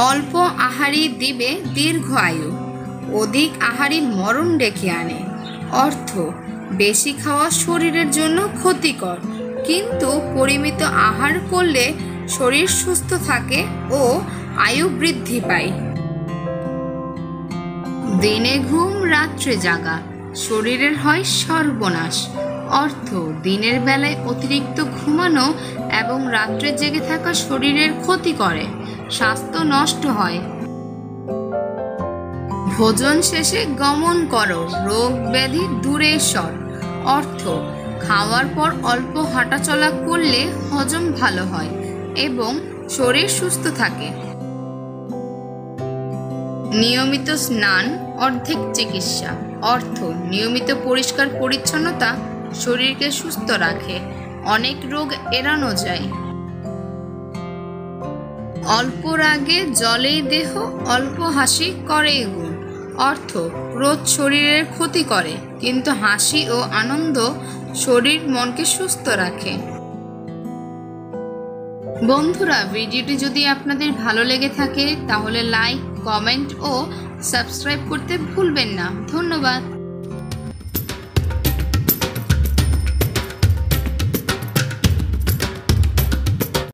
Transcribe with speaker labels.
Speaker 1: অল্প আহারই দিবে দীর্ঘ আয়ু, অধিক আহারই মরণ ডেকে আনে। অর্থ, বেশি খাওয়া শরীরের জন্য ক্ষতিকর, কিন্তু পরিমিত আহার করলে শরীর সুস্থ থাকে ও আয়ু বৃদ্ধি পায়। দিনে ঘুম রাত্রে জাগা, শরীরের হয় সর্বনাশ। অর্থ, দিনের বেলায় অতিরিক্ত ঘুমানো এবং রাত্রে জেগে থাকা শরীরের ক্ষতি করে, স্বাস্থ্য নষ্ট হয়। ভোজন শেষে গমন করো, রোগ ব্যাধি দূরে সর। অর্থ, খাওয়ার পর অল্প হাঁটাচলা করলে হজম ভালো হয় এবং শরীর সুস্থ থাকে। নিয়মিত স্নান অর্ধেক চিকিৎসা। অর্থ, নিয়মিত পরিষ্কার পরিচ্ছন্নতা শরীরকে সুস্থ রাখে, অনেক রোগ এড়ানো যায়। অল্প রাগে জলেই দেহ, অল্প হাসি করেই গুণ। অর্থ, ক্রোধ শরীরের ক্ষতি করে, কিন্তু হাসি ও আনন্দ শরীর মনকে সুস্থ রাখে। বন্ধুরা, ভিডিওটি যদি আপনাদের ভালো লেগে থাকে তাহলে লাইক, কমেন্ট ও সাবস্ক্রাইব করতে ভুলবেন না। ধন্যবাদ।